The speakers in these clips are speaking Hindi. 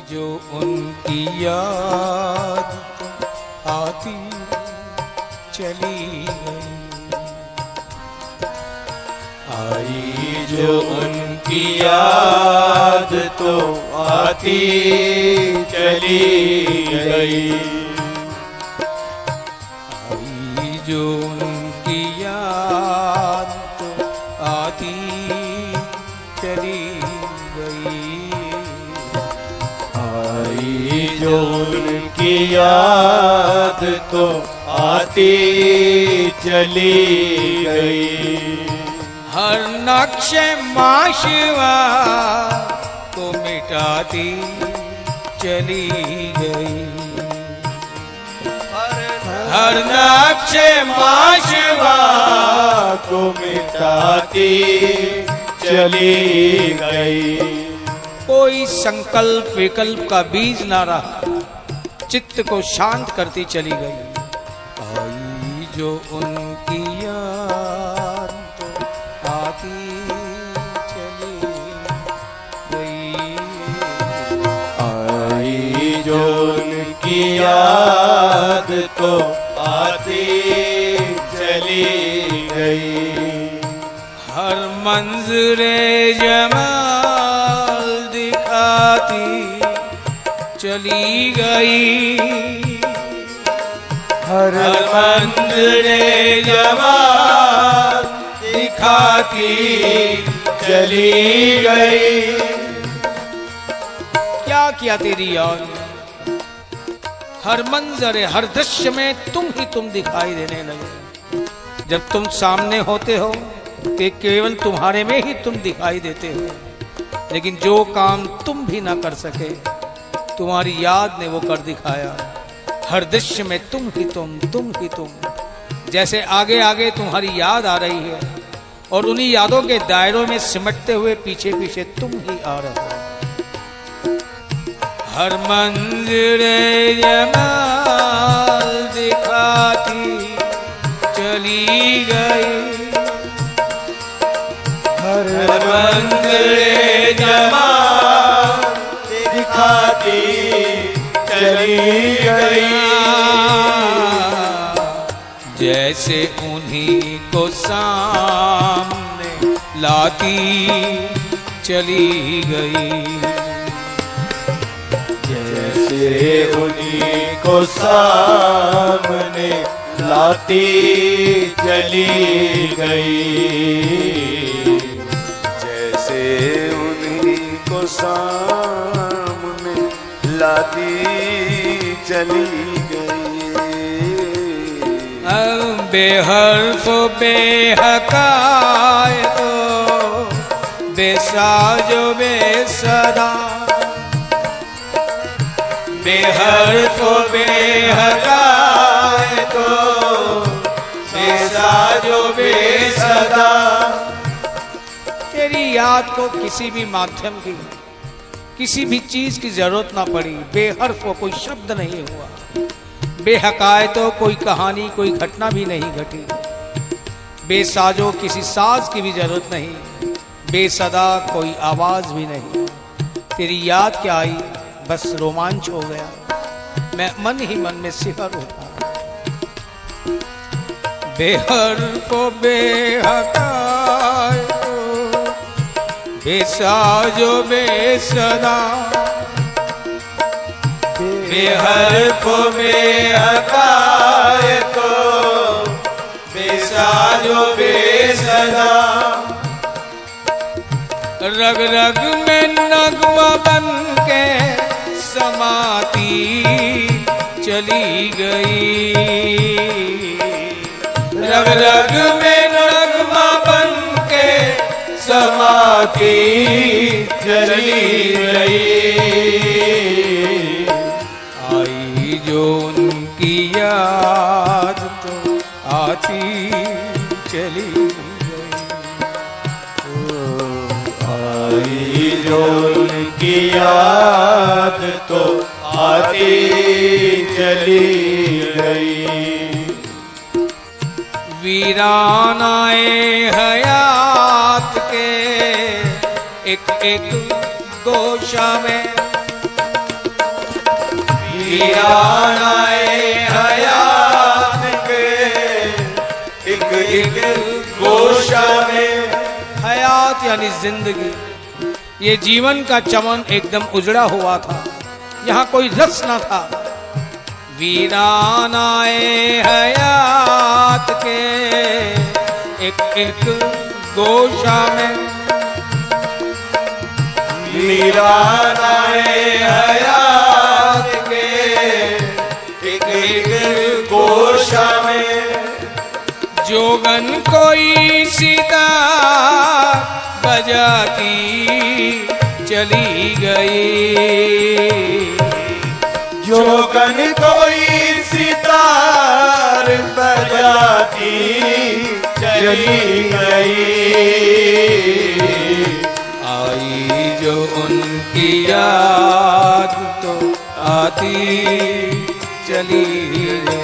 जो उनकी याद आती चली गई, आई जो उनकी याद तो आती चली गई, आई जो उनकी याद तो आती चली गई, आई जो उनकी याद तो आती चली गई। हर नक्शे माशवा को मिटाती चली गई, हर नक्शे माशवा को मिटाती चली गई। कोई संकल्प विकल्प का बीज ना रहा, चित्त को शांत करती चली गई। आई जो उनकी याद तो आती चली गई, आई जो उनकी याद तो आती चली गई। हर मंजरे जमाल दिखाती चली गई, हर मंजरे जमाल दिखाती चली गई। क्या किया तेरी याद, हर मंजरे हर दृश्य में तुम ही तुम दिखाई देने लगे। जब तुम सामने होते हो तो केवल तुम्हारे में ही तुम दिखाई देते हो, लेकिन जो काम तुम भी ना कर सके तुम्हारी याद ने वो कर दिखाया। हर दृश्य में तुम ही तुम जैसे आगे आगे तुम्हारी याद आ रही है और उन्हीं यादों के दायरों में सिमटते हुए पीछे पीछे तुम ही आ रहे हो। हर मंजरे जमाल दिखाती चली गई, हर मंजरे जमाल दिखाती चली गई। जैसे उन्हीं को सामने लाती चली गई, जैसे उन्हीं को सामने लाती चली गई, जैसे उन्हीं को सामने लाती चली गई। बेहर्फ बेहकायत बेसाजो बेसदा, बेहर्फ बेहकायत बेसाजो बेसदा। तेरी याद को किसी भी माध्यम की किसी भी चीज की जरूरत ना पड़ी। बेहर्फ कोई शब्द नहीं हुआ, बेहकायतो कोई कहानी कोई घटना भी नहीं घटी, बेसाजो किसी साज की भी जरूरत नहीं, बेसदा कोई आवाज भी नहीं। तेरी याद क्या आई, बस रोमांच हो गया, मैं मन ही मन में सिहर होता। बेहर्फो बेहकायतो बेसाजो बेसदा, बेहर्फ बेहकायत बेसाजो बेसदा। रग रग में नगमा बन के समाती चली गई, रग रग में नगमा बन के समाती चली गई। जो उनकी याद तो आती चली गई, आई जो उनकी याद तो आती चली गई। वीरानाए हयात के एक एक गोशा में वीरानाए हयात के एक एक गोशा में। हयात यानी जिंदगी, ये जीवन का चमन एकदम उजड़ा हुआ था, यहाँ कोई रस न था। वीरानाए हयात के एक एक गोशा में। वीरानाए हयात के एक एक गोशा में। जोगन कोई सीता बजाती चली गई। जोगन कोई सितार बजाती चली गई। आई जो उनकी याद तो आती चली गई।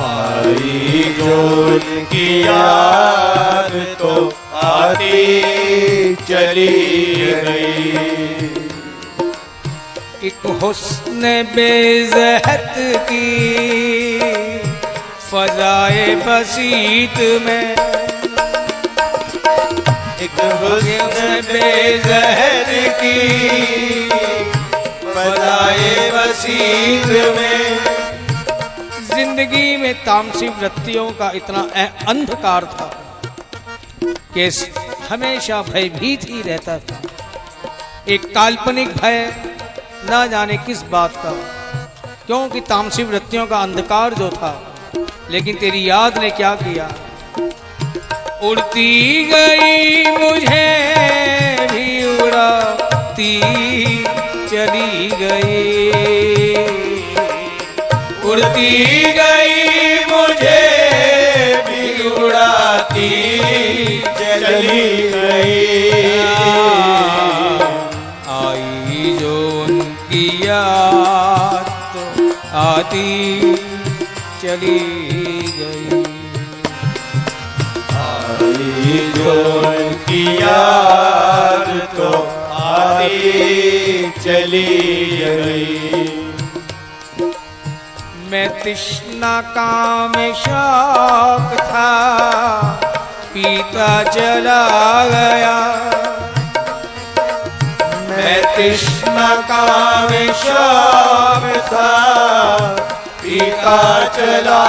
आई जो उनकी याद तो आती चली गई। एक हुस्न बेज़हत की फजाए बसीत में। एक हुस्न बेज़हर की फजाए बसीत में। जिंदगी में तामसी वृत्तियों का इतना अंधकार था कि हमेशा भयभीत ही रहता था। एक काल्पनिक भय, ना जाने किस बात का, क्योंकि तामसी वृत्तियों का अंधकार जो था। लेकिन तेरी याद ने क्या किया, उड़ती गई मुझे भी उड़ाती चली गई। उड़ती गई मुझे भी उड़ाती चली गई। आई जो उनकी याद तो आती चली गई। आई जो उनकी याद तो आती चली गई। मैं तृष्णा का में शौक था, पीता चला गया। मैं तृष्णा का में शौक था, पीता चला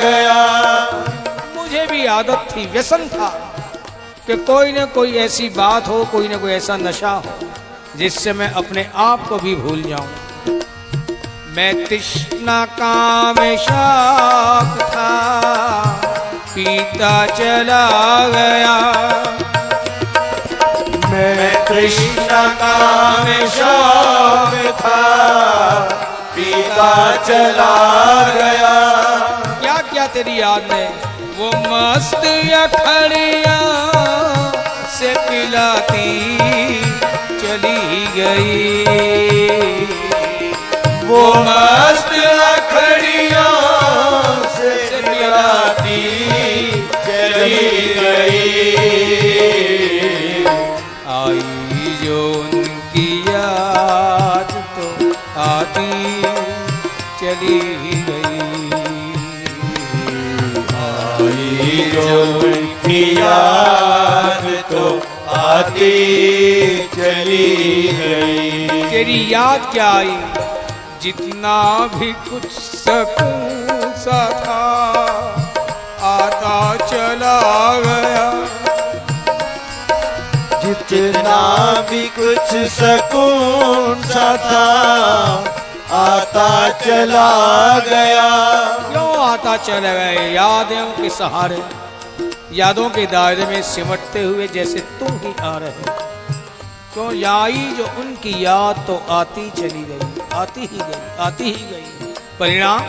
गया। मुझे भी आदत थी, व्यसन था कि कोई न कोई ऐसी बात हो, कोई न कोई ऐसा नशा हो जिससे मैं अपने आप को भी भूल जाऊं। मैं तृष्णा का में शौक था, पीता चला गया। मैं तृष्णा का में शौक था, पीता चला गया। क्या क्या तेरी याद है, वो मस्त अखड़िया से पिलाती चली गई। वो मस्त अखड़ियों से पिलाती चली गई। आई जो उनकी याद तो आती चली गई। आई जो उनकी याद तो आती चली गई। तेरी याद क्या आई, जितना भी कुछ सकूं सा था आता चला गया। जितना भी कुछ सकून सा था आता चला गया। क्यों आता चला गया, यादों के सहारे, यादों के दायरे में सिमटते हुए जैसे तुम ही आ रहे। क्यों आई जो उनकी याद तो आती चली गई, आती ही गई, आती ही गई। परिणाम,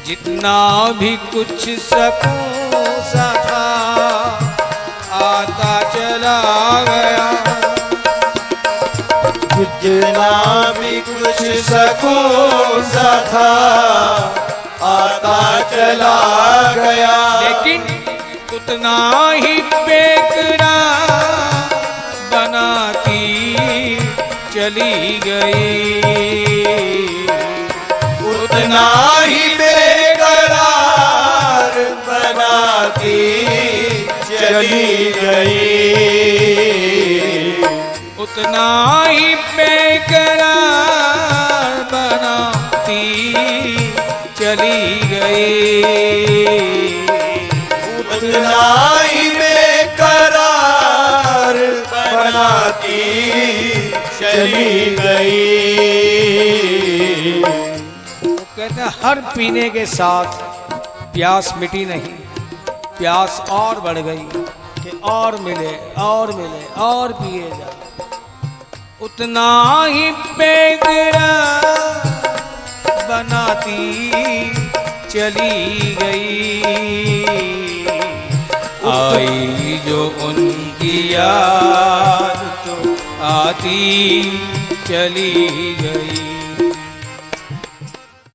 जितना भी कुछ सकूं सा था आता चला गया। जितना भी कुछ सकून सा था आता चला गया। लेकिन उतना ही बेकरार बनाती चली गई। उतना ही बेकरार बनाती चली गई। उतना ही बेकरार बनाती चली गई। उतना ही बेकरार बनाती चली गई। कहते हैं हर पीने के साथ प्यास मिटी नहीं, प्यास और बढ़ गई कि और मिले और मिले और पिए जा। उतना ही बेकरार बनाती चली गई। आई जो उनकी याद तो आती चली गई।